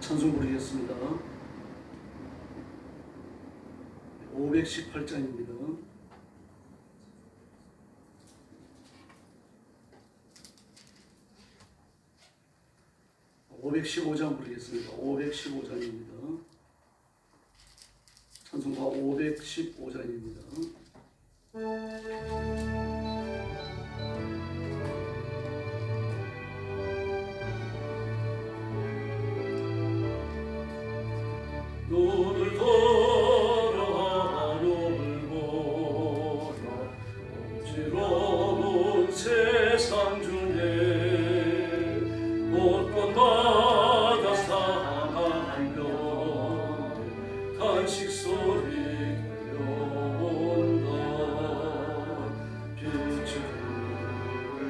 찬송 부르겠습니다. 518장입니다. 515장 부르겠습니다. 515장입니다. 찬송가 515장입니다. 눈을 들어 하늘을 보라 어지러운 세상 중에 곳곳마다 사랑하며 탄식 소리 들려온다. 빛이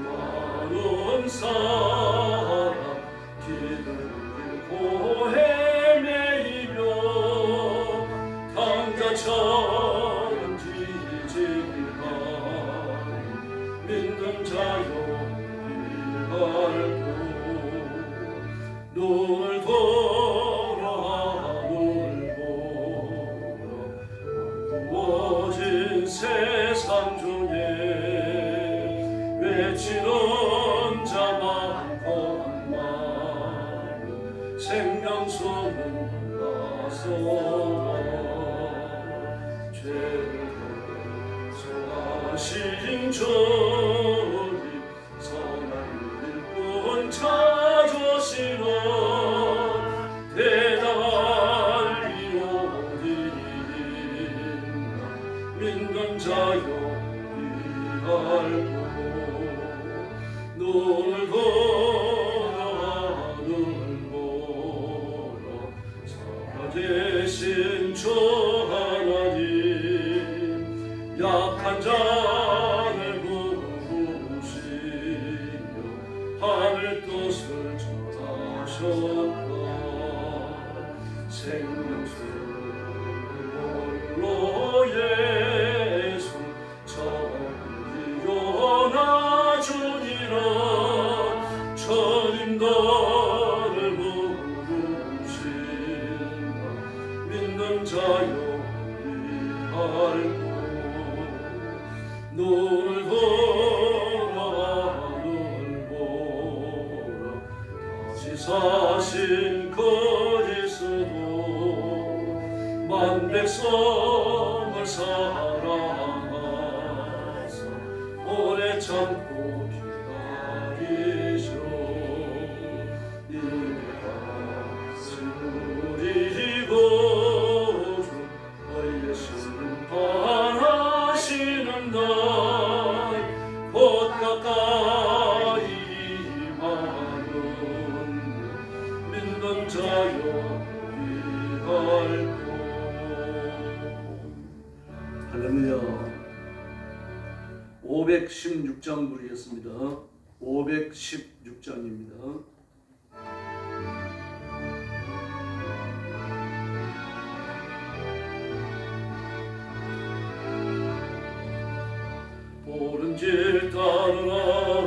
많은 사람 길을 잃고 헤매이며 강자처럼 뒤지기만 믿는 자여 이알고 눈을 돌아 눈을 보라 어두워진 세상 중에 외치는 자 많고 많은 생명수는 나서라. 죄를 용서하신 주님 선한 일꾼 찾으시는 대답할 이 어디 있나 믿는 자여 이알고 눈을 돌아 눈을 보라 살아계신 주 하나님 약한 자를 부르시며 하늘 뜻을 전하셨다. 생명수 홀로 예수 저리 일어나 주니라. 주님 너를 부르신다. 믿는 자여 이알고 눈을 돌아 눈을 보라 다시 사신 그리스도 만 백성을 사랑하사 오래 참고 기다리셔 이내 가슴 누리고 너희의 심판하시는 날 곧 가까이 임하는 믿는 자여 이알고. 할렐루야. 516장 부르겠습니다. 516장입니다. 오른질 따르라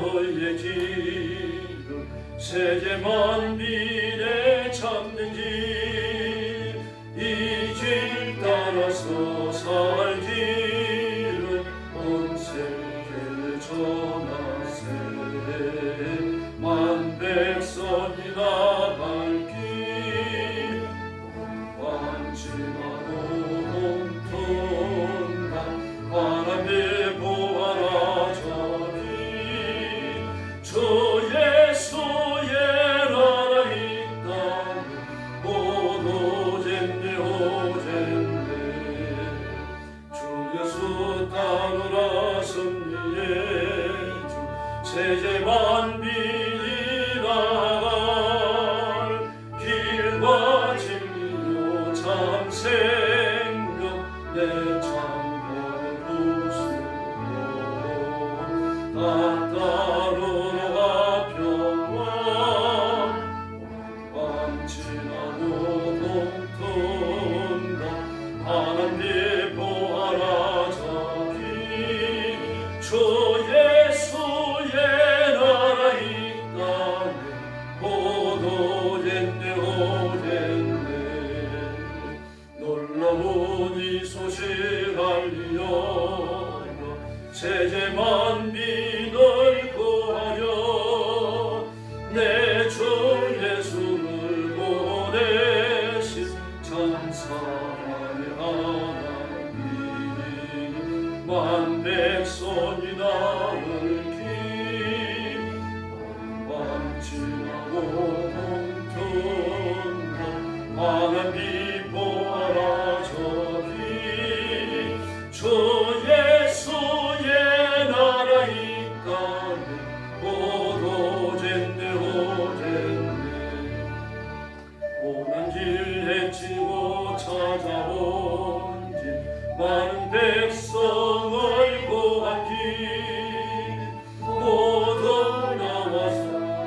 너희의 길을 세계 만민에 참는 길 이 길 따라서 살 길은 온 세계에 전하세. 만 백성이 나갈 길 완전하고 동통한 바람에 보아라 저기 주 예수의 나라 이 땅에 모두 오젠네 오젠네. 주 예수 따르라 승리의 주 세계 만민이 나갈 길과 진리로 참 생명 내 따르러가 평화 완전하고 동통한 하나님 보아라 저기 주 예수의 나라 이 땅에 모두 오젠네 오젠네. 사랑의 하나님 만 백성이 나를 기뻐 지나고 동튼다 하나님 보아라 저기 주 예수의 나라 있다네 오젠네 오난 길 헤치고 찾아온 길 많은 백성을 구한 길 모두 나와서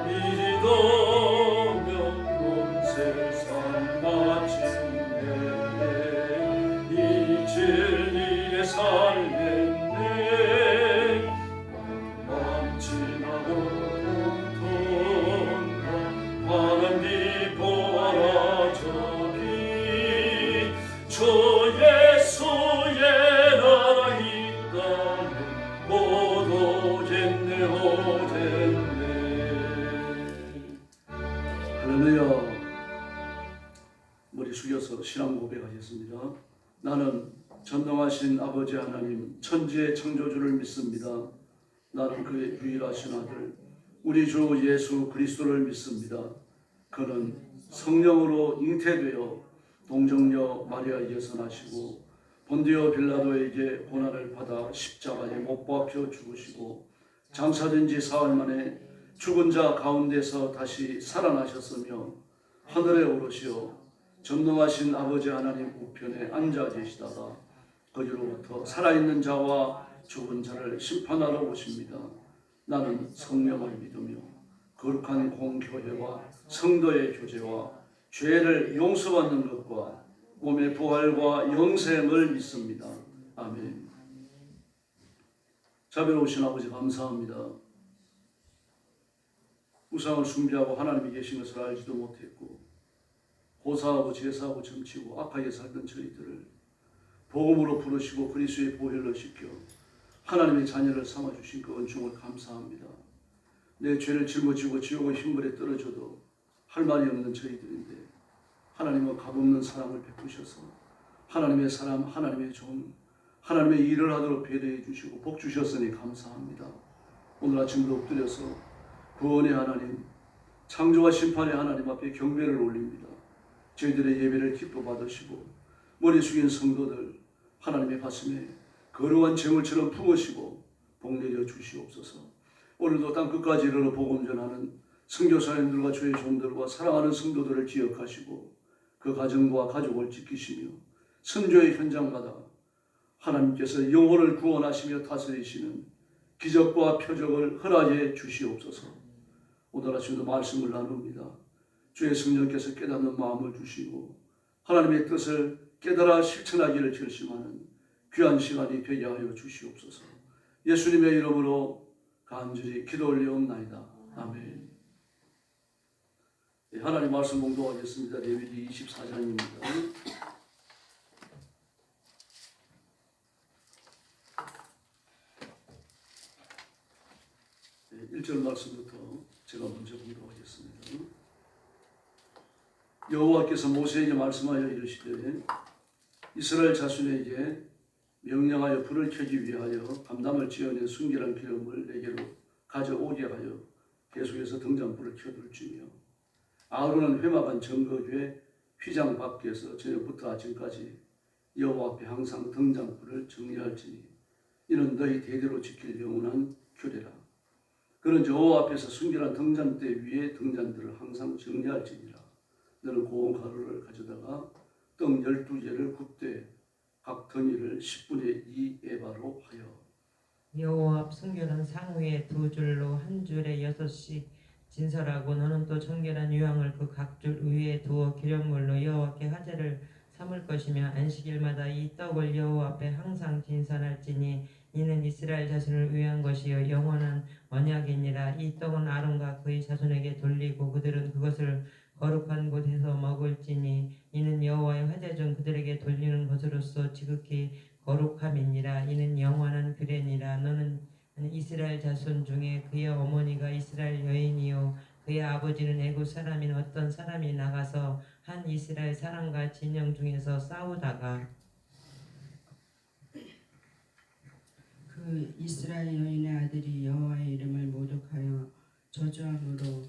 이지도며 온 세상 마침내 이 진리에 살겠네 지나고 통통다 하나님 보아라 저기 주 예수의 나라 있다네 오겠네 오겠네. 할렐루야. 머리 숙여서 신앙 고백하겠습니다. 나는 전능하신 아버지 하나님 천지의 창조주를 믿습니다. 나는 그의 유일하신 아들 우리 주 예수 그리스도를 믿습니다. 그는 성령으로 잉태되어 동정녀 마리아에게서 나시고 본디오 빌라도에게 고난을 받아 십자가에 못 박혀 죽으시고 장사된 지 사흘 만에 죽은 자 가운데서 다시 살아나셨으며 하늘에 오르시어 전능하신 아버지 하나님 우편에 앉아 계시다가 거기로부터 살아있는 자와 죽은 자를 심판하러 오십니다. 나는 성령을 믿으며 거룩한 공교회와 성도의 교제와 죄를 용서받는 것과 몸의 부활과 영생을 믿습니다. 아멘. 자비로우신 아버지 감사합니다. 우상을 숭배하고 하나님이 계신 것을 알지도 못했고 고사하고 제사하고 점치고 악하게 살던 저희들을 복음으로 부르시고 그리스도의 보혈로 씻겨 하나님의 자녀를 삼아주신 그 은총을 감사합니다. 내 죄를 짊어지고 지옥의 흰불에 떨어져도 할 말이 없는 저희들인데 하나님은 값없는 사랑을 베푸셔서 하나님의 사람, 하나님의 종, 하나님의 일을 하도록 배려해 주시고 복 주셨으니 감사합니다. 오늘 아침도 엎드려서 구원의 하나님, 창조와 심판의 하나님 앞에 경배를 올립니다. 저희들의 예배를 기뻐 받으시고 머리 숙인 성도들 하나님의 가슴에 거룩한 재물처럼 품으시고 복내려 주시옵소서. 오늘도 땅 끝까지 이르러 복음 전하는 선교사님들과 주의 종들과 사랑하는 성도들을 기억하시고 그 가정과 가족을 지키시며 선교의 현장마다 하나님께서 영혼을 구원하시며 다스리시는 기적과 표적을 허락해 주시옵소서. 오늘 아침도 말씀을 나눕니다. 주의 성령께서 깨닫는 마음을 주시고 하나님의 뜻을 깨달아 실천하기를 결심하는 귀한 시간이 되게 하여 주시옵소서. 예수님의 이름으로 간절히 기도 올리옵나이다. 아멘. 하나님 말씀 공독하겠습니다. 레위기 24장입니다. 1절 말씀부터 제가 먼저 공독하겠습니다. 여호와께서 모세에게 말씀하여 이르시되 이스라엘 자손에게 명령하여 불을 켜기 위하여 감람을 지어낸 순결한 기름을 내게로 가져오게 하여 계속해서 등잔불을 켜둘지며 아론은 회막한 정거교회 휘장 밖에서 저녁부터 아침까지 여호와 앞에 항상 등잔불을 정리할지니 이는 너희 대대로 지킬 영원한 규례라. 그는 여호와 앞에서 순결한 등잔대 위에 등잔들을 항상 정리할지니라. 너는 고운 가루를 가져다가 떡 12개를 굽되 각 덩이를 10분의 2 에바로 하여 여호와 앞 순결한 상 위에 두 줄로 한 줄에 6씩 진설하고 너는 또 정결한 유황을 그 각 줄 위에 두어 기름물로 여호와께 화제를 삼을 것이며 안식일마다 이 떡을 여호와 앞에 항상 진설할지니 이는 이스라엘 자손을 위한 것이요 영원한 언약이니라. 이 떡은 아론과 그의 자손에게 돌리고 그들은 그것을 거룩한 곳에서 먹을지니 이는 여호와의 화제 중 그들에게 돌리는 것으로서 지극히 거룩함이니라. 이는 영원한 규례니라. 너는 이스라엘 자손 중에 그의 어머니가 이스라엘 여인이요 그의 아버지는 애굽 사람인 어떤 사람이 나가서 한 이스라엘 사람과 진영 중에서 싸우다가 그 이스라엘 여인의 아들이 여호와의 이름을 모독하여 저주함으로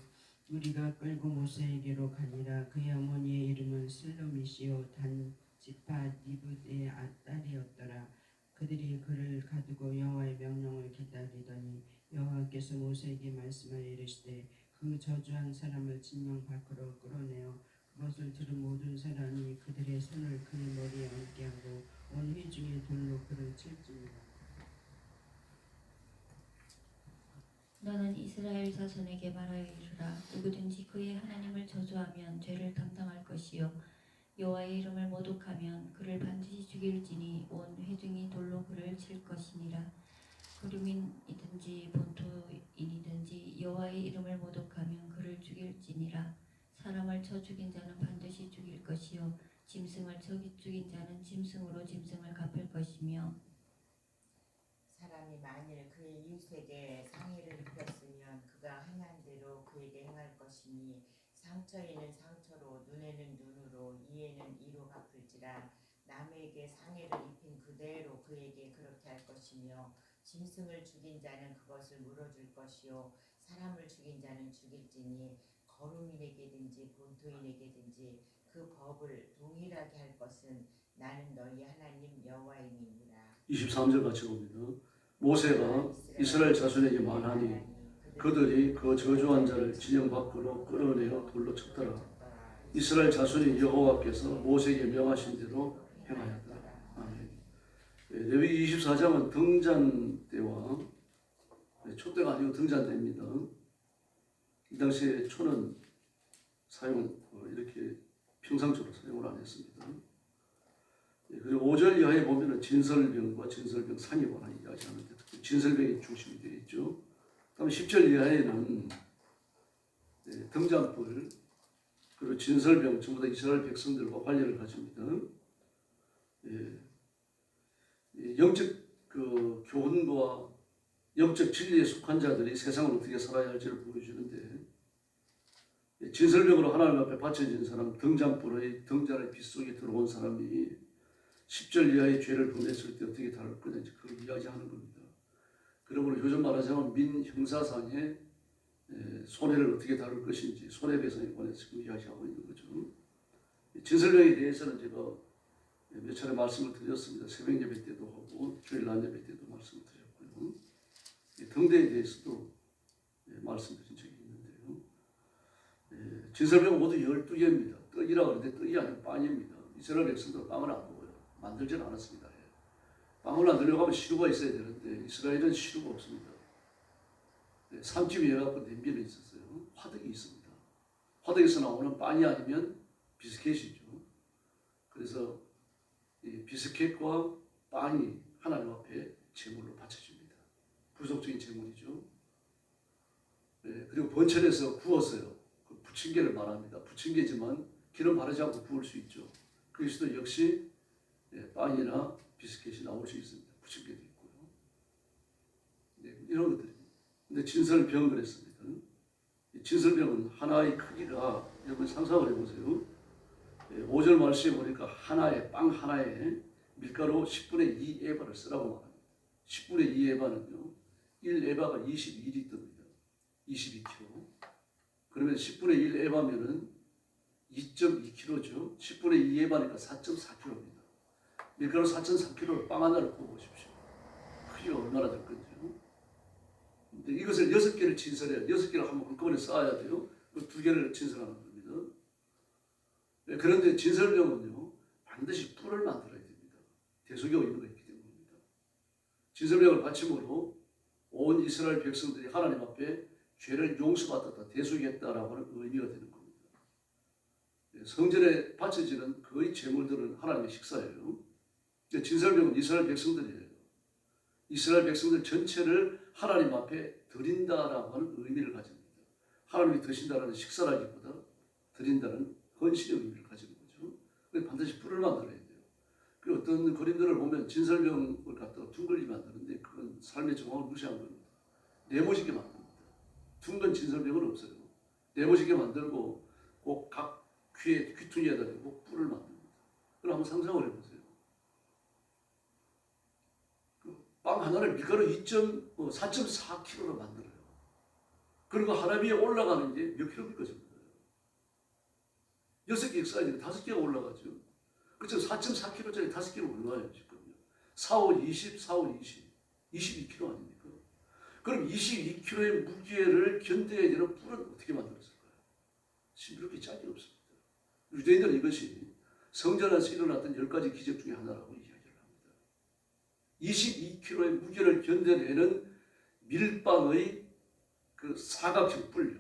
우리가 끌고 모세에게로 가니라. 그의 어머니의 이름은 슬로미시오 단지파 니브의 딸이었더라. 그들이 그를 가두고 여호와의 명령을 기다리더니 여호와께서 모세에게 말씀하여 이르시되 그 저주한 사람을 진영 밖으로 끌어내어 그것을 들은 모든 사람이 그들의 손을 그의 머리에 얹게 하고 온 회중의 돌로 그를 칠지니라. 너는 이스라엘 자손에게 말하여 이르라. 누구든지 그의 하나님을 저주하면 죄를 담당할 것이요 여호와의 이름을 모독하면 그를 반드시 죽일지니 온 회중이 돌로 그를 칠 것이니라. 구름인이든지 본토인이든지 여호와의 이름을 모독하면 그를 죽일지니라. 사람을 쳐 죽인 자는 반드시 죽일 것이요 짐승을 쳐 죽인 자는 짐승으로 짐승을 갚을 것이며 사람이 만일 그의 이웃에게 상해를 입혔으면 그가 행한 대로 그에게 행할 것이니 상처에는 상처로 눈에는 눈으로 이에는 이로 갚을지라. 남에게 상해를 입힌 그대로 그에게 그렇게 할 것이며 짐승을 죽인 자는 그것을 물어줄 것이요 사람을 죽인 자는 죽일지니 거루민에게든지 본토인에게든지 그 법을 동일하게 할 것은 나는 너희 하나님 여호와임이니라. 23절 같이 봅니다. 모세가 이스라엘 자손에게 말하니 그들이 그 저주한 자를 진영 밖으로 끌어내어 돌로 쳤더라. 이스라엘 자손이 여호와께서 모세에게 명하신 대로 행하였더라. 아멘. 레위기 24장은 등잔 때와 촛대가 아니고 등잔 때입니다. 이 당시에 초는 이렇게 평상적으로 사용을 안 했습니다. 그리고 5절 이하에 보면은 진설병과 진설병 상에 관한 이야기하는데 진설병이 중심이 되어 있죠. 다음 10절 이하에는 등잔불 그리고 진설병 전부 다 이스라엘 백성들과 관련을 가집니다. 영적 교훈과 영적 진리에 속한 자들이 세상을 어떻게 살아야 할지를 보여주는데 진설병으로 하나님 앞에 바쳐진 사람, 등잔불의 등잔의 빛 속에 들어온 사람이 10절 이하의 죄를 범했을 때 어떻게 다룰 거든지 그걸 이야기하는 겁니다. 그러므로 요즘 말하자면 민형사상의 손해를 어떻게 다룰 것인지 손해배상에 관해서 지금 이야기하고 있는 거죠. 진설병에 대해서는 제가 몇 차례 말씀을 드렸습니다. 새벽 예배 때도 하고 주일 낮 예배 때도 말씀을 드렸고요. 등대에 대해서도 말씀드린 적이 있는데요. 진설병은 모두 12개입니다. 떡이라고 하는데 떡이 아니고 빵입니다. 이스라엘 백성들은 빵을 안 먹어요. 만들지는 않았습니다. 빵을 만들려고 하면 시루가 있어야 되는데 이스라엘은 시루가 없습니다. 삼집이 해갖고 냄비는 있었어요. 화덕이 있습니다. 화덕에서 나오는 빵이 아니면 비스켓이죠. 그래서 이 비스켓과 빵이 하나님 앞에 제물로 바쳐집니다. 부속적인 제물이죠. 그리고 번철에서 구웠어요. 그 부침개를 말합니다. 부침개지만 기름 바르지 않고 구울 수 있죠. 그리스도 역시 빵이나 비스켓이 나올 수 있습니다. 부침개도 있고요. 이런 것들입니다. 근데 진설병 그랬습니다. 진설병은 하나의 크기가 여러분 상상을 해보세요. 5절 말씀에 보니까 빵 하나에 밀가루 10분의 2 에바를 쓰라고 말합니다. 10분의 2 에바는요. 1 에바가 22리터입니다. 22kg. 그러면 10분의 1 에바면은 2.2kg죠. 10분의 2 에바니까 4.4kg입니다. 밀가루 4.4kg를 빵 하나를 구워보십시오. 크기가 얼마나 될 건지요. 근데 이것을 6개를 진설해야 6개를 한번 한꺼번에 쌓아야 돼요. 그 2개를 진설하는 겁니다. 그런데 진설병은요 반드시 뿔을 만들어야 됩니다. 대속의 의무가 있기 때문입니다. 진설병을 바침으로 온 이스라엘 백성들이 하나님 앞에 죄를 용서받았다, 대속했다라고 하는 의미가 되는 겁니다. 성전에 바쳐지는 거의 제물들은 하나님의 식사예요. 진설병은 이스라엘 백성들이에요. 이스라엘 백성들 전체를 하나님 앞에 드린다라고 하는 의미를 가집니다. 하나님이 드신다라는 식사라기보다 드린다는 헌신의 의미를 가지는 거죠. 그래서 반드시 뿔을 만들어야 돼요. 그리고 어떤 그림들을 보면 진설병을 갖다가 둥글게 만드는데 그건 삶의 정황을 무시한 겁니다. 네모지게 만듭니다. 둥근 진설병은 없어요. 네모지게 만들고 꼭 각 귀퉁이에다 대고 뿔을 만듭니다. 그럼 한번 상상을 해보세요. 빵 하나를 밀가루 4.4kg로 만들어요. 그리고 하나 위에 올라가는 게 몇 킬로입니까? 6개 쌓이니까 5개가 올라가죠. 그렇죠. 4.4kg짜리 5개가 얼마예요? 지금요. 4, 5, 20, 4, 5, 20. 22kg 아닙니까? 그럼 22kg의 무게를 견뎌야 되는 뿔은 어떻게 만들었을까요? 신비롭게 짝이 없습니다. 유대인들은 이것이 성전 안에서 일어났던 10가지 기적 중에 하나라고 이야기를 합니다. 22kg의 무게를 견뎌내는 밀빵의 그 사각형 뿔요.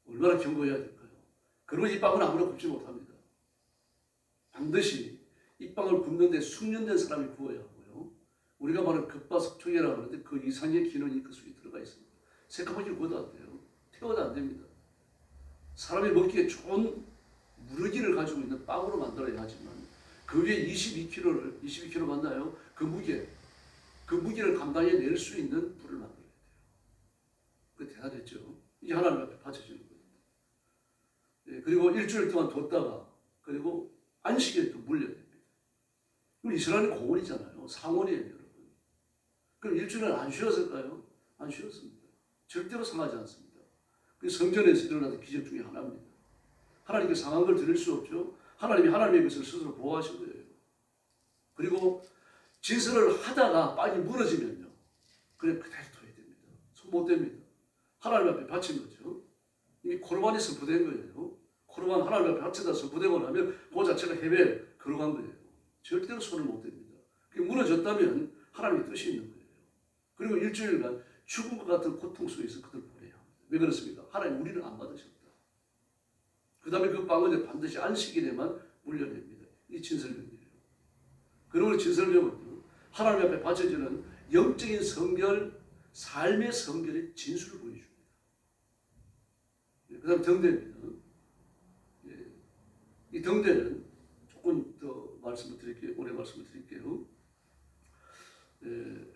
얼마나 견고해야 될까요? 그러면 이 빵은 아무나 굽지 못합니다. 반드시 이 빵을 굽는데 숙련된 사람이 구워야 하고요. 우리가 말하는 급바속촉이라고 하는데 그 이상의 기능이 그 속에 들어가 있습니다. 새까맣게 구워도 안 돼요. 태워도 안 됩니다. 사람이 먹기에 좋은 무르기를 가지고 있는 빵으로 만들어야 하지만 그 위에 22kg 맞나요? 그 무게를 감당해낼 수 있는 불을 만들어야 돼요. 그 대단했죠. 이게 하나님 앞에 바쳐지는 거예요. 예, 그리고 일주일 동안 뒀다가 그리고 안식일에 또 물려야 됩니다. 그럼 이스라엘은 공원이잖아요. 상원이에요, 여러분. 그럼 일주일은 안 쉬었을까요? 안 쉬었습니다. 절대로 상하지 않습니다. 그 성전에서 일어나는 기적 중에 하나입니다. 하나님께 상한 걸 드릴 수 없죠. 하나님이 하나님의 것을 스스로 보호하신 거예요. 그리고 진설을 하다가 빵이 무너지면요. 그냥 그대로 둬야 됩니다. 손 못 댑니다. 하나님 앞에 바친 거죠. 이미 코르반이 선포된 거예요. 코르반 하나님 앞에 바치다 선포되고 나면 그 자체가 해외에 걸어간 거예요. 절대로 손을 못 댑니다. 그게 무너졌다면 하나님의 뜻이 있는 거예요. 그리고 일주일간 죽은 것 같은 고통 속에서 그들 보내야 합니다. 왜 그렇습니까? 하나님 우리는 안 받으셨다. 그 다음에 그 빵은 반드시 안식일에만 물려냅니다. 이 진설병이에요. 그러므로 진설병은 하나님 앞에 바쳐지는 영적인 성결, 삶의 성결의 진수를 보여줍니다. 그 다음 등대입니다. 이 등대는 조금 더 말씀을 드릴게요. 오래 말씀을 드릴게요.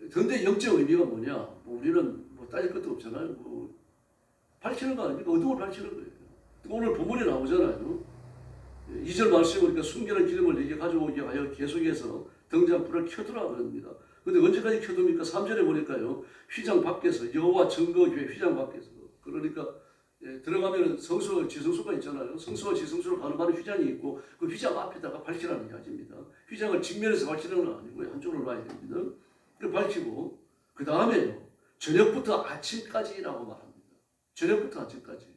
등대의 영적 의미가 뭐냐? 우리는 따질 것도 없잖아요. 밝히는 거 아닙니까? 어둠을 밝히는 거예요. 오늘 본문에 나오잖아요. 2절 말씀에 보니까 숨겨진 기름을 내게 가져오게 하여 계속해서 등잔 불을 켜두라 그럽니다. 근데 언제까지 켜둡니까? 3절에 보니까요. 휘장 밖에서 여호와 증거교회 휘장 밖에서 그러니까 들어가면 성소와 지성소가 있잖아요. 성소와 지성소로 가는 바로 휘장이 있고 그 휘장 앞에다가 밝히라는 이야기입니다. 휘장을 직면에서 밝히는 건 아니고요. 한쪽으로 놔야 됩니다. 그걸 밝히고 그 다음에요. 저녁부터 아침까지라고 말합니다. 저녁부터 아침까지.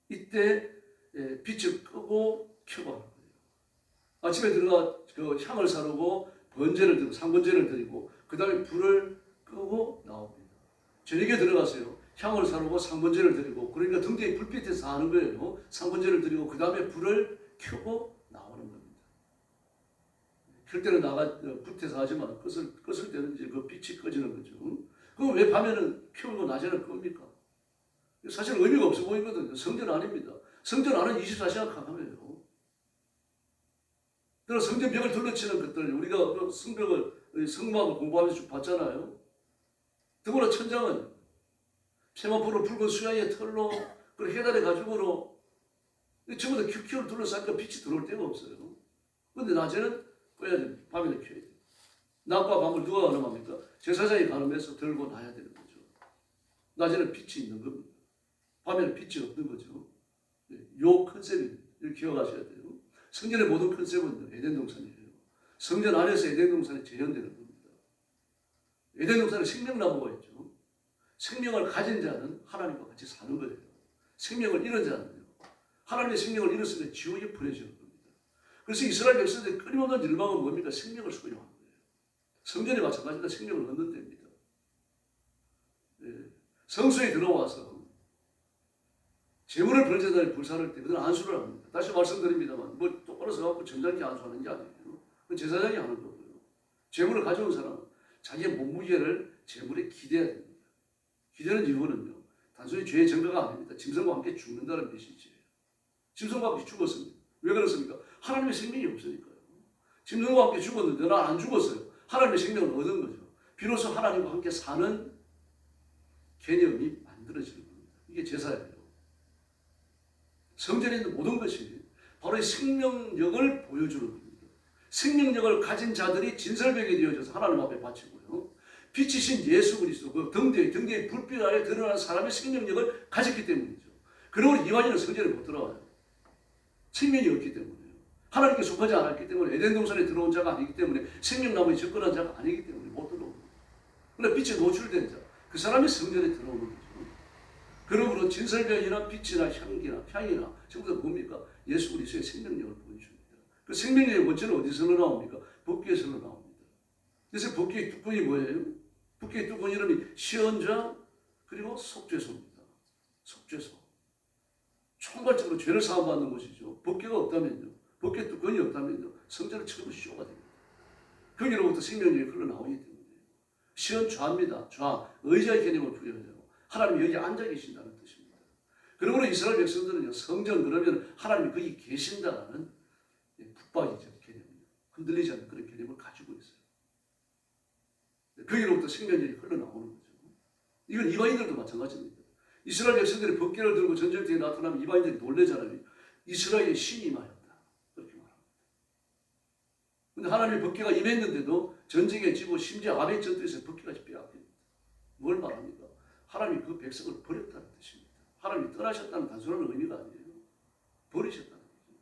이때 빛을 끄고 켜고 하는 거예요. 아침에 들어가 그 향을 사르고 번제를 드리고 상번제를 드리고 그 다음에 불을 끄고 나옵니다. 저녁에 들어가서요. 향을 사르고 상번제를 드리고 그러니까 등대에 불빛에서 하는 거예요. 상번제를 드리고 그 다음에 불을 켜고 나오는 겁니다. 켤 때는 불태서 하지만 껐을 때는 이제 그 빛이 꺼지는 거죠. 그럼 왜 밤에는 켜고 낮에는 끕니까? 사실 의미가 없어 보이거든요. 성전 아닙니다. 성전 안은 24시간 캄캄해요. 그래서 성전 벽을 둘러치는 것들 우리가 성막을 공부하면서 쭉 봤잖아요. 더구나 천장은 세마포로 붉은 수야의 털로 그리고 해달의 가죽으로 전부 다 큐큐를 둘러싸니까 빛이 들어올 데가 없어요. 그런데 낮에는 꺼야 됩니다. 밤에는 켜야 돼요. 낮과 밤을 누가 가늠합니까? 제사장이 가늠해서 들고 놔야 되는 거죠. 낮에는 빛이 있는 겁니다. 밤에는 빛이 없는 거죠. 요 컨셉을 기억하셔야 돼요. 성전의 모든 컨셉은 에덴 동산이에요. 성전 안에서 에덴 동산이 재현되는 겁니다. 에덴 동산에 생명나무가 있죠. 생명을 가진 자는 하나님과 같이 사는 거예요. 생명을 잃은 자는요. 하나님의 생명을 잃었으면 지옥에 보내지는 겁니다. 그래서 이스라엘 백성들의 끊임없는 열망은 뭡니까? 생명을 소유하는 거예요. 성전에 마찬가지로 생명을 얻는 데입니다. 성소에 들어와서 재물을 벌제단에 불사를 때 그들은 안수를 합니다. 다시 말씀드립니다만 똑바로 서갖고 점잖게 안수하는 게 아니에요. 그건 제사장이 하는 거고요. 재물을 가져온 사람은 자기의 몸무게를 재물에 기대해야 됩니다. 기대는 이유는요. 단순히 죄의 증거가 아닙니다. 짐승과 함께 죽는다는 메시지예요. 짐승과 함께 죽었습니다. 왜 그렇습니까? 하나님의 생명이 없으니까요. 짐승과 함께 죽었는데 난 안 죽었어요. 하나님의 생명을 얻은 거죠. 비로소 하나님과 함께 사는 개념이 만들어지는 겁니다. 이게 제사예요. 성전에 있는 모든 것이 바로 이 생명력을 보여주는 겁니다. 생명력을 가진 자들이 진설벽이 되어져서 하나님 앞에 바치고요. 빛이신 예수 그리스도 그 등대의 불빛 아래 드러나는 사람의 생명력을 가졌기 때문이죠. 그러므로 이방인은 성전에 못 들어와요. 생명이 없기 때문에요. 하나님께 속하지 않았기 때문에 에덴 동산에 들어온 자가 아니기 때문에 생명나무에 접근한 자가 아니기 때문에 못 들어옵니다. 그러나 빛에 노출된 자, 그 사람이 성전에 들어오는 거죠. 그러므로 진설병이나 빛이나 향이나 전부 다 뭡니까? 예수 그리스도의 생명력을 보여줍니다. 그 생명력의 원천은 어디서 나옵니까? 법궤에서 나옵니다. 그래서 법궤의 뚜껑이 뭐예요? 법궤의 뚜껑 이름이 시언자 그리고 속죄소입니다. 속죄소. 총괄적으로 죄를 사함받는 것이죠. 법궤가 없다면요. 법궤 뚜껑이 없다면요. 성전은 처음 쇼가 됩니다. 거기로부터 생명력이 흘러나오기 때문에 시언좌입니다. 좌, 의자의 개념을 부여해요. 하나님이 여기 앉아 계신다는 뜻입니다. 그러므로 이스라엘 백성들은요, 성전 그러면 하나님이 거기 계신다는 붙박이적 개념이에요. 흔들리지 않는 그런 개념을 가지고 있어요. 거기로부터 생명력이 흘러나오는 거죠. 이건 이방인들도 마찬가지입니다. 이스라엘 백성들이 법궤를 들고 전쟁터에 나타나면 이방인들이 놀래잖아요. 이스라엘의 신이 임하였다. 그렇게 말합니다. 근데 하나님의 법궤가 임했는데도 전쟁에 지고 심지어 아벡 전투에서 법궤까지 빼앗깁니다. 뭘 말합니까? 하나님이 그 백성을 버렸다는 뜻입니다. 하나님이 떠나셨다는 단순한 의미가 아니에요. 버리셨다는 거죠.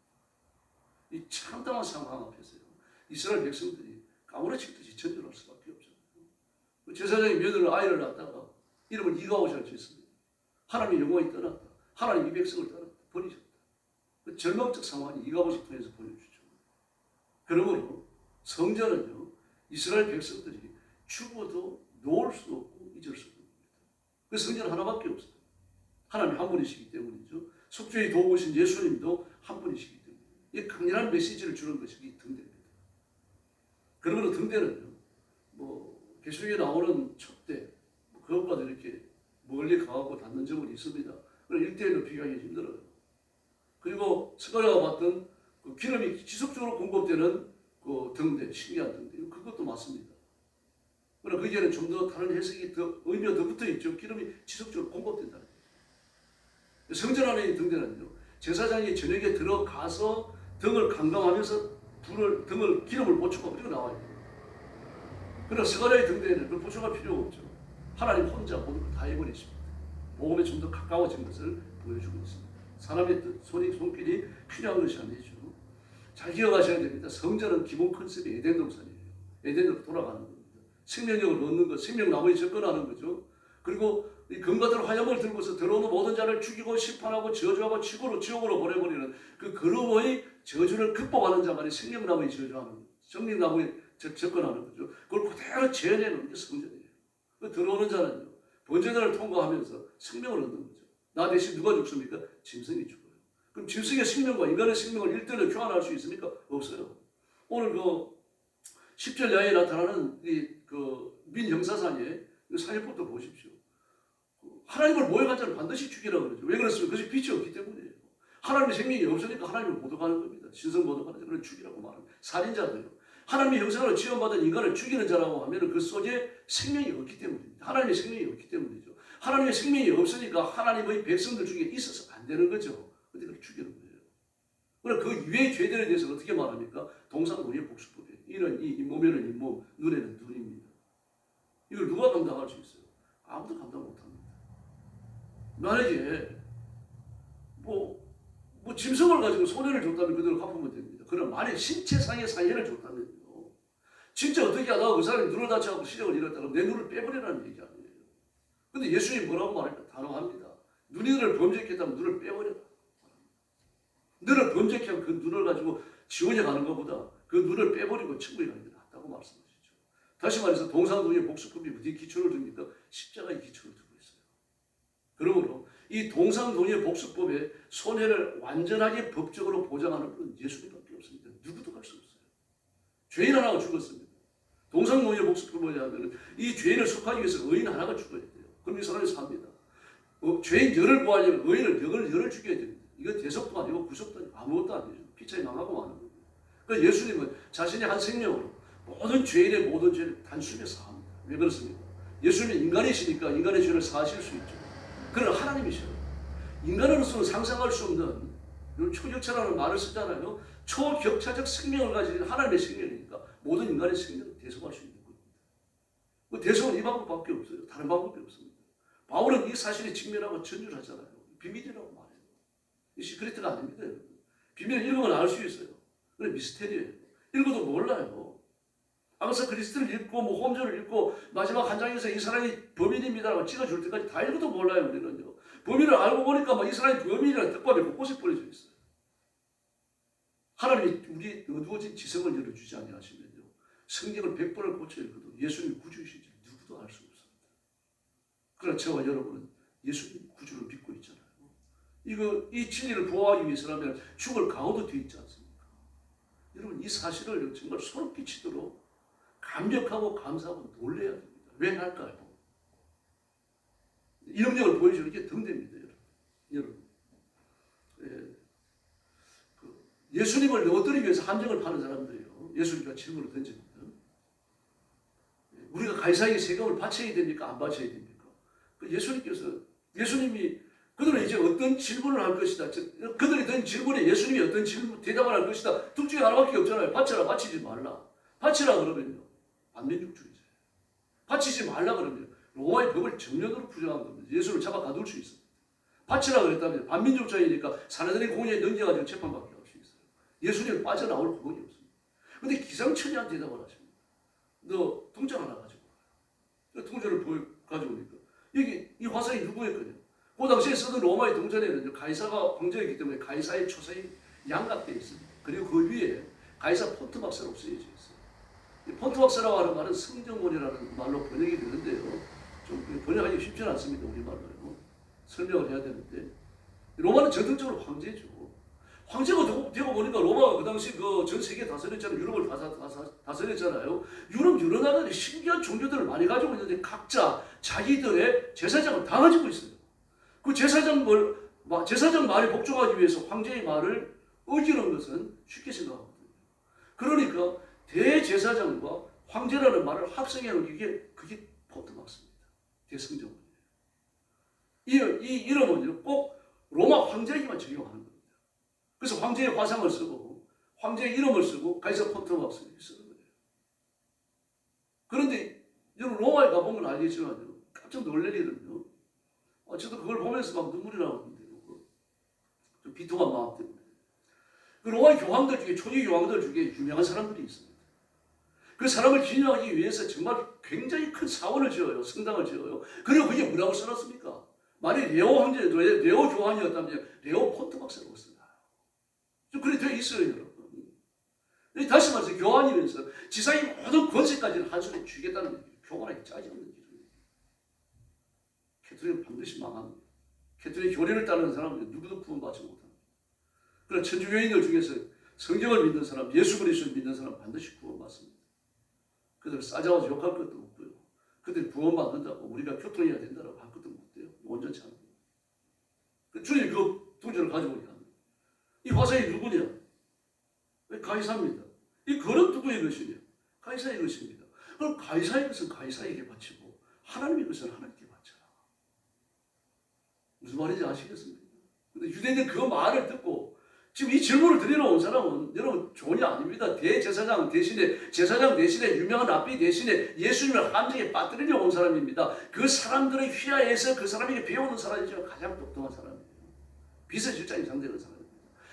이 참담한 상황 앞에서요. 이스라엘 백성들이 까무러치듯이 전전할 수밖에 없잖아요. 제사장이 며느리 아이를 낳다가 이름을 이가오샤를 지었습니다. 하나님의 영광이 떠났다. 하나님 이 백성을 떠났다. 버리셨다. 그 절망적 상황이 이가오샤를 통해서 보여주죠. 그러므로 성전은요. 이스라엘 백성들이 죽어도 놓을 수 없고 잊을 수 없는 겁니다. 그 성전 하나밖에 없어요. 하나님 한 분이시기 때문이죠. 속죄의 도구신 예수님도 한 분이시기 때문에 이 강렬한 메시지를 주는 것이 이 등대입니다. 그러므로 등대는요. 계시록에 나오는 촛대 그것과도 이렇게 멀리 가고 닿는 점은 있습니다. 그러나 1대1로 비교하기 힘들어요. 그리고 스가랴가 봤던 그 기름이 지속적으로 공급되는 그 등대, 신기한 등대, 그것도 맞습니다. 그러나 거기에는 좀 더 다른 해석이 더 의미가 더 붙어 있죠. 기름이 지속적으로 공급된다는 거예요. 성전 안에 있는 등대는요, 제사장이 저녁에 들어가서 등을 감감하면서 등을 기름을 보충하고 그리고 나와요. 그러나 스가랴의 등대에는 그걸 보충할 필요가 없죠. 하나님 혼자 모든 걸 다 해버리십니다. 복음에 좀 더 가까워진 것을 보여주고 있습니다. 사람의 뜻, 손길이 필요한 것이 아니죠. 잘 기억하셔야 됩니다. 성전은 기본 컨셉이 에덴 동산이에요. 에덴으로 돌아가는 겁니다. 생명력을 얻는 것, 생명나무에 접근하는 거죠. 그리고 이 금같은 화염을 들고서 들어오는 모든 자를 죽이고 심판하고 저주하고 지옥으로 보내버리는 그 그룹의 저주를 극복하는 자만이 생명나무에 저주하는 거죠. 생명나무에 접근하는 거죠. 그걸 그대로 재현해놓는 게 성전이에요. 그 들어오는 자는요, 번제단을 통과하면서 생명을 얻는 거죠. 나 대신 누가 죽습니까? 짐승이 죽어요. 그럼 짐승의 생명과 인간의 생명을 일대일로 교환할 수 있습니까? 없어요. 오늘 그 10절 야에 나타나는 민형사상의 사회법도 보십시오. 하나님을 모욕한 자를 반드시 죽이라고 그러죠. 왜 그렇습니까? 그것이 빛이 없기 때문이에요. 하나님의 생명이 없으니까 하나님을 모독하는 겁니다. 신성 모독하는 자, 그걸 죽이라고 말합니다. 살인자들요. 하나님의 형상으로 지원받은 인간을 죽이는 자라고 하면 그 속에 생명이 없기 때문입니다. 하나님의 생명이 없기 때문이죠. 하나님의 생명이 없으니까 하나님의 백성들 중에 있어서 안 되는 거죠. 근데 그걸 죽이는 거예요. 그럼 그 이외의 죄들에 대해서 어떻게 말합니까? 동상노예 복수법이에요. 이는 잇몸에는 잇몸, 눈에는 눈입니다. 이걸 누가 감당할 수 있어요? 아무도 감당 못합니다. 만약에 짐승을 가지고 손해를 줬다면 그대로 갚으면 됩니다. 그럼 만약 신체상의 상해를 줬다면요. 진짜 어떻게 하다가 그 사람이 눈을 다쳐서 시력을 잃었다면 내 눈을 빼버리라는 얘기 아니에요. 근데 예수님이 뭐라고 말할까? 단호합니다. 너희를 범죄했다면 눈을 빼버려라. 너를 범죄하면 그 눈을 가지고 지원에 가는 것보다 그 눈을 빼버리고 천국에 가는 게 낫다고 말씀하시죠. 다시 말해서 동상노예 복수법이 어디 기초를 둡니까? 십자가의 기초를 두고 있어요. 그러므로 이 동상노예 복수법의 손해를 완전하게 법적으로 보장하는 분은 예수님밖에 없습니다. 누구도 갈 수 없어요. 죄인 하나가 죽었습니다. 동상노예 복수법을 하면 이 죄인을 속하기 위해서 의인 하나가 죽어야 돼요. 그럼 이 사람이 삽니다. 죄인 열을 구하려면 의인을 열을 죽여야 됩니다. 이건 대속도 아니고 구속도 아니고 아무것도 아니죠. 피차에 망하고 마는 거예요. 그러니까 예수님은 자신의 한 생명으로 모든 죄인의 모든 죄를 단숨에 사합니다. 왜 그렇습니까? 예수님은 인간이시니까 인간의 죄를 사하실 수 있죠. 그러나 하나님이셔요. 인간으로서는 상상할 수 없는 초격차라는 말을 쓰잖아요. 초격차적 생명을 가진 하나님의 생명이니까 모든 인간의 생명을 대속할 수 있는 겁니다. 그 대속은 이 방법밖에 없어요. 다른 방법이 없습니다. 바울은 이 사실에 직면하고 전율 하잖아요. 비밀이라고 말해요. 이 시크릿가 아닙니다. 여러분. 비밀을 읽으면 알 수 있어요. 그래 미스테리예요. 읽어도 몰라요. 아가서 그리스도를 읽고 뭐 홈즈를 읽고 마지막 한 장에서 이 사람이 범인입니다라고 찍어줄 때까지 다 읽어도 몰라요. 우리는요. 범인을 알고 보니까 막 이 사람이 범인이라는 떡밥이 곳곳에 뿌려져 있어요. 하나님이 우리 어두워진 지성을 열어주지 아니하시면요. 성경을 100번을 고쳐 읽어도 예수님이 구주이신지 누구도 알 수 없습니다. 그러나 저와 여러분은 예수님 구주를 믿고 있잖아요. 이 진리를 보호하기 위해서라면 죽을 강호도 뒤에 있지 않습니까? 여러분 이 사실을 정말 소름 끼치도록 감격하고 감사하고 놀래야 됩니다. 왜 할까요? 이 능력을 보여주는 게 등대입니다. 여러분. 예수님을 얻기 위해서 함정을 파는 사람들이요. 예수님과 질문을 던집니다. 우리가 가이사에게 세금을 바쳐야 됩니까? 안 바쳐야 됩니까? 예수님이 그들은 이제 어떤 질문을 할 것이다. 그들이 던 질문에 예수님이 어떤 대답을 할 것이다. 둘 중에 하나밖에 없잖아요. 바쳐라, 바치지 말라. 바치라 그러면요. 반민족주의자예요. 바치지 말라 그러면 로마의 법을 정면으로 부정한 겁니다. 예수를 잡아 가둘 수 있습니다. 바치라 그랬다면 반민족자이니까 사내들의 공의에 넘겨가지고 재판받게 할 수 있어요. 예수님은 빠져나올 구멍이 없습니다. 그런데 기상천외한 대답을 하십니다. 너 통장 하나 가지고 와. 통장을 가지고 오니까 여기 이 화살이 누구의 거냐? 그 당시에 쓰던 로마의 동전에는 가이사가 황제이기 때문에 가이사의 초상이 양각되어 있습니다. 그리고 그 위에 가이사 폰트박스라고 쓰여져 있어요. 이 폰트박스라고 하는 말은 성정문이라는 말로 번역이 되는데요. 좀 번역하기 쉽지 않습니다. 우리말로요. 설명을 해야 되는데 로마는 전통적으로 황제죠. 황제가 되고 보니까 로마가 그 당시 전 세계 다스렸잖아요. 유럽을 다스렸잖아요. 유럽 여러 나라들이 신기한 종교들을 많이 가지고 있는데 각자 자기들의 제사장을 다 가지고 있어요. 그 제사장 말에 복종하기 위해서 황제의 말을 어기는 것은 쉽게 생각하거든요. 그러니까 대제사장과 황제라는 말을 합성해 놓은 그게 폰트박스입니다. 대성정문이에요. 이 이름은 꼭 로마 황제에게만 적용하는 겁니다. 그래서 황제의 화상을 쓰고 황제의 이름을 쓰고 가이사 폰트박스를 쓰는 거예요. 그런데 여러분 로마에 가보면 알겠지만 깜짝 놀랄 일은요. 저도 그걸 보면서 막 눈물이 나오는데요. 좀 비통한 마음 때문에. 그 로마의 교황들 중에 초기 교황들 중에 유명한 사람들이 있습니다. 그 사람을 기념하기 위해서 정말 굉장히 큰 사원을 지어요. 성당을 지어요. 그리고 그게 뭐라고 써놨습니까? 만약 레오 황제, 레오 교황이었다면 레오 폰트박스라고 써요. 좀 그래 되어 있어요, 여러분. 다시 말해서 교황이면서 지상의 모든 권세까지는 한 손에 쥐겠다는 얘기예요. 교만하게 짜지 않는 길이에요. 캐톨릭은 반드시 망합니다. 캐톨릭 교리를 따르는 사람은 누구도 구원받지 못합니다. 그러나 천주교인들 중에서 성경을 믿는 사람, 예수 그리스도를 믿는 사람 반드시 구원받습니다. 그들 싸잡아서 욕할 것도 없고요. 그들이 구원받는다고 우리가 교통해야 된다고 할 것도 못돼요. 온전치 않아요. 주님이 그 동전을 가지고 있는 이 화살이 누구냐? 가이사입니다. 이 거는 누구의 것이냐? 가이사의 것입니다. 그럼 가이사의 것은 가이사에게 바치고 하나님의 것은 하나님께 바쳐라. 무슨 말인지 아시겠습니까? 근데 유대인들 그 말을 듣고 지금 이 질문을 드리러 온 사람은 여러분 존이 아닙니다. 대제사장 대신에 유명한 랍비 대신에 예수님을 함정에 빠뜨리려 온 사람입니다. 그 사람들의 휘하에서 그 사람에게 배우는 사람이 지금 가장 똑똑한 사람이에요. 비서실장이 상대하는 사람입니다.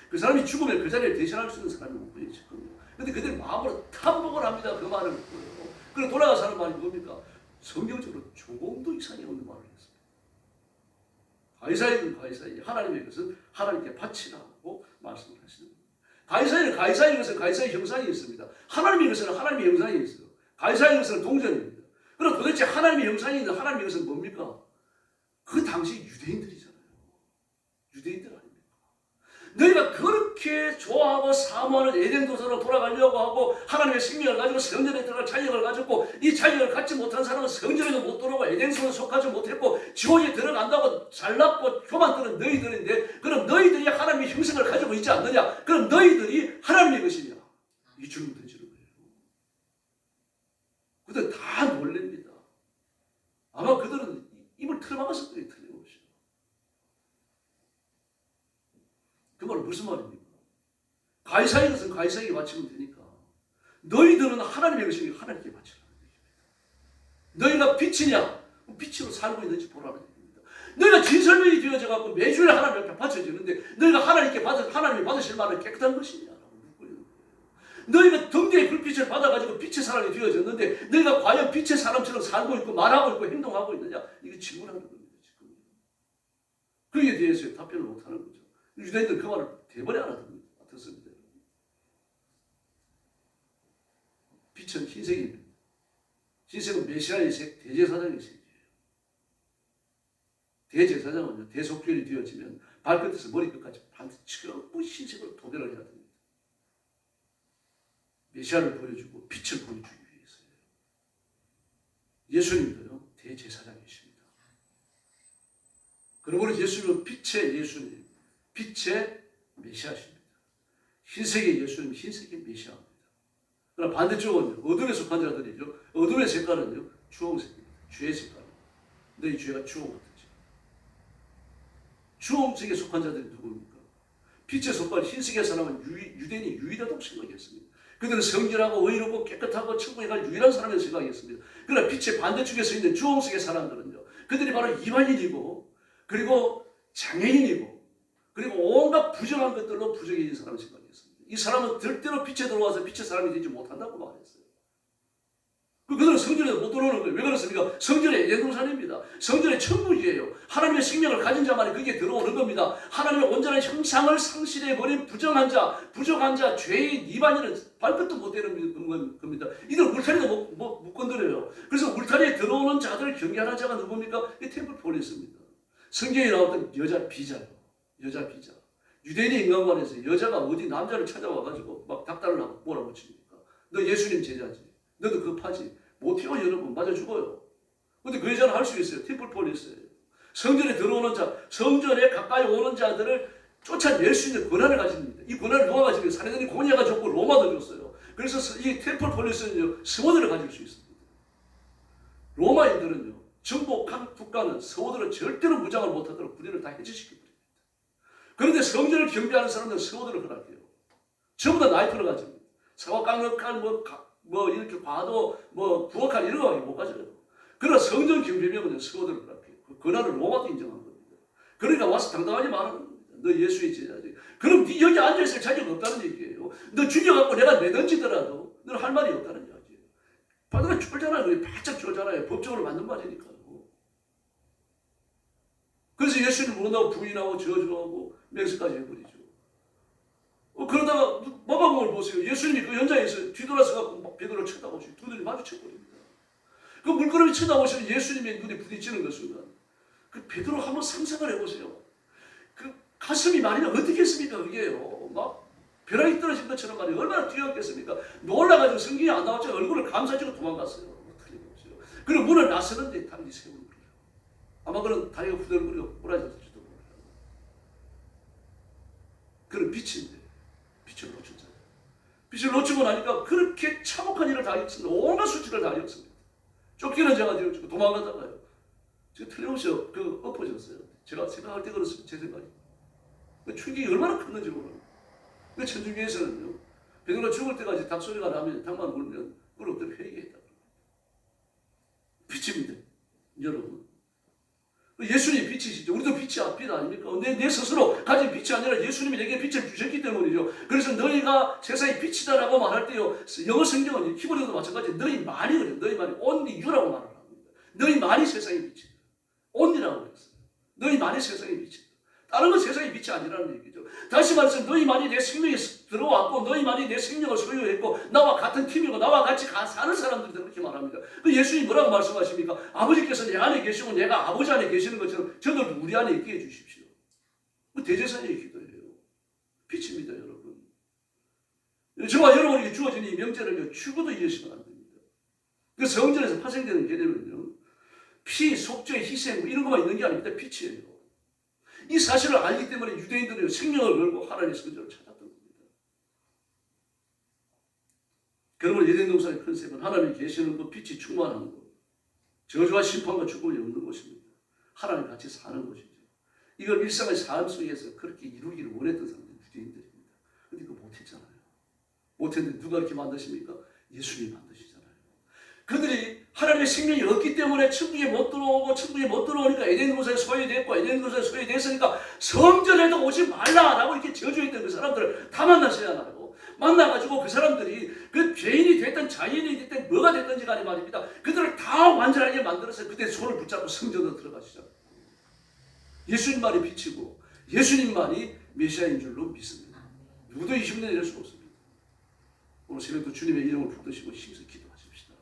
그 사람이 죽으면 그 자리를 대신할 수 있는 사람이 못 보이거든요. 그런데 그들이 마음으로 탐복을 합니다. 그 말을 듣고요. 그리고 돌아가서 하는 말이 뭡니까? 성경적으로 조금도 이상이 없는 말을 했습니다. 가이사이든 가이사이, 하나님의 것은 하나님께 바치라고 말씀을 하시는 겁니다. 가이사의 것은 가이사의 형상이 있습니다. 하나님의 것은 하나님의 형상이 있어요. 가이사의 것은 동전입니다. 그럼 도대체 하나님의 형상이 있는 하나님의 것은 뭡니까? 그 당시 유대인들이잖아요. 유대인들 아닙니까? 너희가 그렇게 좋아하고 사모하는 에덴 도서로 돌아가려고 하고 하나님의 생명을 가지고 성전에 들어갈 자격을 가졌고 이 자격을 갖지 못한 사람은 성전에도 못 들어오고 에덴성에 속하지 못했고 지옥에 들어간다고 잘났고 교만들은 너희들인데 그럼 너희들이 하나님의 형상을 가지고 있지 않느냐? 그럼 너희들이 하나님의 것이냐? 이 질문 던지는 거예요. 그들 다 놀랍니다. 아마 그들은 입을 틀어막았을 거예요. 틀림없이. 그 말을 무슨 말입니까? 가이사의 것은 가이사에게 바치면 되니까 너희들은 하나님의 것이니 하나님께 바치라는 얘기입니다. 너희가 빛이냐? 빛으로 살고 있는지 보라는 얘기입니다. 너희가 진설명이 되어져 갖고 매주일 하나님 앞에 바쳐지는데 너희가 하나님이 받으실 만한 깨끗한 것이냐? 라고 묻고 있는 거예요. 너희가 등대의 불빛을 받아가지고 빛의 사람이 되어졌는데 너희가 과연 빛의 사람처럼 살고 있고 말하고 있고 행동하고 있느냐? 이게 질문하는 겁니다. 지금. 그에 대해서 답변을 못하는 거죠. 유대인들 그 말을 대번에 알아듣습니다. 빛은 흰색입니다. 흰색은 메시아의 색, 대제사장의 색이에요. 대제사장은요, 대속죄일이 되어지면 발끝에서 머리끝까지 반드시 전부 흰색으로 도배를 해야 됩니다. 메시아를 보여주고 빛을 보여주기 위해서요. 예수님도요, 대제사장이십니다. 그러므로 예수님은 빛의 예수님, 빛의 메시아십니다. 흰색의 예수님, 흰색의 메시아입니다. 그러나 반대쪽은요, 어둠에 속한 자들이죠. 어둠의 색깔은요, 주홍색입니다. 죄의 색깔입니다. 너희 죄가 주홍 같은지. 주홍색에 속한 자들이 누구입니까? 빛의 속한 흰색의 사람은 유대인이 유일하다고 생각했습니다. 그들은 성결하고 의롭고 깨끗하고 천국에 갈 유일한 사람이라고 생각했습니다. 그러나 빛의 반대쪽에 서 있는 주홍색의 사람들은요, 그들이 바로 이방인이고, 그리고 장애인이고, 그리고 온갖 부정한 것들로 부정해진 사람을 생각했습니다. 이 사람은 절대로 빛에 들어와서 빛의 사람이 되지 못한다고 말했어요. 그들은 성전에 못 들어오는 거예요. 왜 그렇습니까? 성전의 예루살렘입니다. 성전의 천국이에요. 하나님의 생명을 가진 자만이 거기에 들어오는 겁니다. 하나님의 온전한 형상을 상실해버린 부정한 자, 죄인, 이반인은 발끝도 못 대는 겁니다. 이들 울타리도 못 건드려요. 그래서 울타리에 들어오는 자들을 경계하는 자가 누굽니까? 이 템플 폴리스입니다. 성경에 나왔던 여자 비자요. 유대인의 인간관에서 여자가 어디 남자를 찾아와가지고 막 닭다를 하고 몰아붙입니까? 너 예수님 제자지. 너도 급하지. 못해요 여러분. 맞아 죽어요. 근데 그 여자는 할 수 있어요. 템플 폴리스예요. 성전에 들어오는 자, 성전에 가까이 오는 자들을 쫓아낼 수 있는 권한을 가집니다. 이 권한을 누가 가지고 사내들이 고니아가 줬고 로마도 줬어요. 그래서 이 템플 폴리스는요, 서원들을 가질 수 있습니다. 로마인들은요, 정복 국가는 서원들을 절대로 무장을 못하도록 군인을 다 해제시킵니다. 그런데 성전을 경비하는 사람들은 서원들을 허락해요. 전부 다 나이프를 가집니다. 사과 깡력칼, 이렇게 과도, 부엌칼 이런 거밖에 못 가져요. 그러나 성전 경비병은 서원들을 허락해요. 그 권한을 로마도 인정한 겁니다. 그러니까 와서 당당하게 말하는 겁니다. 너 예수의 제자지. 그럼 네 여기 앉아있을 자격이 없다는 얘기예요. 너 죽여갖고 내가 내던지더라도 너는 할 말이 없다는 이야기예요. 바다가 쫄잖아요. 바짝 쫄잖아요. 법적으로 맞는 말이니까요. 그래서 예수님 모른다고 부인하고 저주하고 맹세까지 해버리죠. 그러다가 마가복음을 보세요. 예수님이 그 현장에서 뒤돌아서 베드로를 쳐다보시고 두 눈이 마주쳐버립니다. 그 물끄러미 쳐다보시는 예수님의 눈에 부딪히는 것은 그 베드로 한번 상상을 해보세요. 그 가슴이 말이면 어떻게 했습니까? 그게요. 막 벼락이 떨어진 것처럼 말이에요. 얼마나 뛰었겠습니까? 놀라가지고 성경이 안 나왔죠. 얼굴을 감싸지고 도망갔어요. 틀림없어요. 그리고 문을 나서는데 다리 세우는 거예요. 아마 그런 다리가 후들거리고 부러졌을지도 몰라요. 그런 빛인데 빛을 놓쳤잖아요. 빛을 놓치고 나니까 그렇게 참혹한 일을 다 겪습니다. 온갖 수치를 다 겪습니다. 쫓기는 자가 되어지고 도망가다가요. 제가 틀림없이 엎어졌어요. 제가 생각할 때 그렇습니다. 제 생각이. 충격이 얼마나 컸는지 모르겠어요. 그 천주교에서는요, 베드로가 죽을 때까지 닭소리가 나면, 닭만 울면, 그걸 어떻게 회개했다. 빛입니다. 여러분. 예수님이 빛이시죠. 우리도 빛이 빛 아닙니까? 내 스스로 가진 빛이 아니라 예수님이 내게 빛을 주셨기 때문이죠. 그래서 너희가 세상의 빛이다라고 말할 때요, 영어 성경은 히브리어도 마찬가지. 너희만이 그래요. 너희만이 only you라고 말을 합니다. 너희만이 세상의 빛이다. only라고 그랬어요. 너희만이 세상의 빛이다. 다른 건 세상의 빛이 아니라는 얘기죠. 다시 말해서 너희만이 내 생명에 들어왔고 너희만이 내 생명을 소유했고 나와 같은 팀이고 나와 같이 사는 사람들이 그렇게 말합니다. 그 예수님이 뭐라고 말씀하십니까? 아버지께서 내 안에 계시고 내가 아버지 안에 계시는 것처럼 저들 우리 안에 있게 해주십시오. 그 대제사장의 기도예요. 빛입니다, 여러분. 저와 여러분에게 주어진 이 명제를 죽어도 이해하시면 안 됩니다. 그 성전에서 파생되는 개념은요, 피, 속죄, 희생 이런 것만 있는 게 아닙니다. 빛이에요. 이 사실을 알기 때문에 유대인들은 생명을 걸고 하나님의 성전을 찾았던 겁니다. 그러므로 에덴 동산의 컨셉은 하나님이 계시는 것, 빛이 충만한 것, 저주와 심판과 죽음이 없는 곳입니다. 하나님 같이 사는 곳이죠. 이걸 일상의 삶 속에서 그렇게 이루기를 원했던 사람들이 유대인들입니다. 근데 그거 못했잖아요. 못했는데 누가 이렇게 만드십니까? 예수님이 만드시잖아요. 그들이 하나님의 생명이 없기 때문에 천국에 못 들어오고, 천국에 못 들어오니까 에덴 동산에 소외됐고, 에덴 동산에 소외됐으니까 성전에도 오지 말라라고 이렇게 저주했던 그 사람들을 다 만나셔야 하나요? 만나가지고 그 사람들이 그 죄인이 됐든 자연이 됐든 뭐가 됐든지 간에 말입니다. 그들을 다 완전하게 만들어서 그때 손을 붙잡고 성전으로 들어가시잖아요. 예수님만이 빛이고 예수님만이 메시아인 줄로 믿습니다. 누구도 20년 이럴 수 없습니다. 오늘 새벽도 주님의 이름을 붙드시고 힘써 기도하십시다.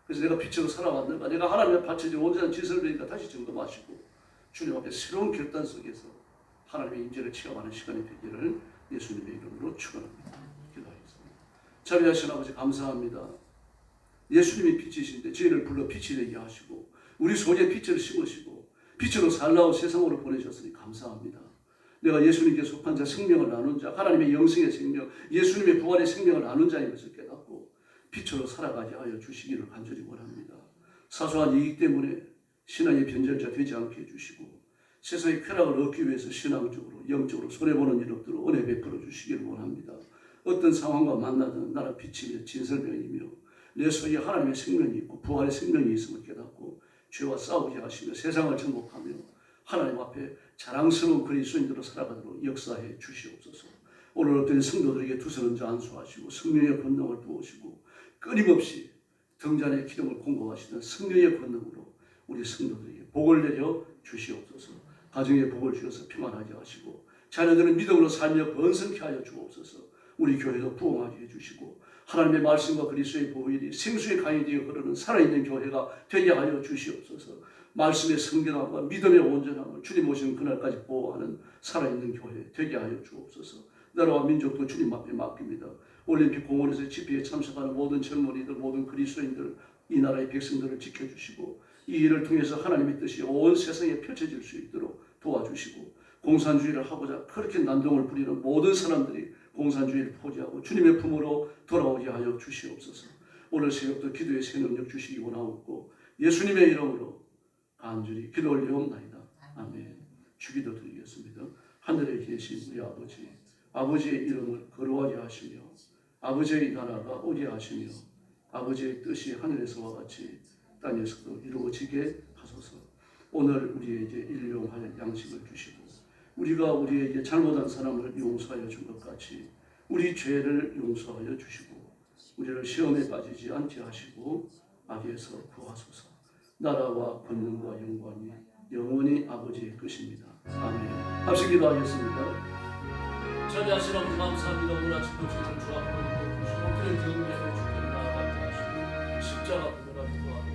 그래서 내가 빛으로 살아왔는가, 내가 하나님의 바쳐진 온전한 질서를 배우니까 다시 점검하시고 주님 앞에 새로운 결단 속에서 하나님의 임재를 체험하는 시간이 되기를 예수님의 이름으로 축원합니다. 기도하겠습니다. 자비하신 아버지 감사합니다. 예수님이 빛이신데 저희를 불러 빛이 되게 하시고 우리 속에 빛을 심으시고 빛으로 살라고 세상으로 보내셨으니 감사합니다. 내가 예수님께 속한 자, 생명을 나눈 자, 하나님의 영생의 생명, 예수님의 부활의 생명을 나눈 자인 것을 깨닫고 빛으로 살아가게 하여 주시기를 간절히 원합니다. 사소한 이익 때문에 신앙의 변절자 되지 않게 해주시고 세상의 쾌락을 얻기 위해서 신앙적으로 영적으로 손해보는 일 없도록 은혜 베풀어 주시기를 원합니다. 어떤 상황과 만나든 나라 빛이며 진설명이며 내 속에 하나님의 생명이 있고 부활의 생명이 있음을 깨닫고 죄와 싸우게 하시며 세상을 정복하며 하나님 앞에 자랑스러운 그리스도인들로 살아가도록 역사해 주시옵소서. 오늘 어떤 성도들에게 두서는 자 안수하시고 성령의 권능을 부으시고 끊임없이 등잔의 기름을 공급하시는 성령의 권능으로 우리 성도들에게 복을 내려 주시옵소서. 가정에 복을 주셔서 평안하게 하시고 자녀들은 믿음으로 살며 번성케 하여 주옵소서. 우리 교회도 부흥하게 해주시고 하나님의 말씀과 그리스도의 보혈이 생수의 강이 되어 흐르는 살아있는 교회가 되게 하여 주시옵소서. 말씀의 성결함과 믿음의 온전함을 주님 오시는 그날까지 보호하는 살아있는 교회 되게 하여 주옵소서. 나라와 민족도 주님 앞에 맡깁니다. 올림픽 공원에서 집회에 참석하는 모든 젊은이들, 모든 그리스도인들, 이 나라의 백성들을 지켜주시고 이 일을 통해서 하나님의 뜻이 온 세상에 펼쳐질 수 있도록 도와주시고 공산주의를 하고자 그렇게 난동을 부리는 모든 사람들이 공산주의를 포기하고 주님의 품으로 돌아오게 하여 주시옵소서. 오늘 새벽도 기도의 새 능력 주시기 원하옵고 예수님의 이름으로 간절히 기도 올리옵나이다. 아멘. 주기도 드리겠습니다. 하늘에 계신 우리 아버지, 아버지의 이름을 거룩하게 하시며 아버지의 나라가 오게 하시며 아버지의 뜻이 하늘에서와 같이 땅에서도 이루어지게 하소서. 오늘 우리에게 일용할 양식을 주시고 우리가 우리에게 잘못한 사람을 용서하여 준 것 같이 우리 죄를 용서하여 주시고 우리를 시험에 빠지지 않게 하시고 악에서 구하소서. 나라와 권능과 영광이 영원히 아버지의 것입니다. 아멘. 합심 기도하겠습니다. 자비하신 아버지 감사합니다. 오늘 아침도 주님을 주 앞으로 모시고 그의 경계를 주께 나아가게 하시고 십자가 보혈하게 도와주시고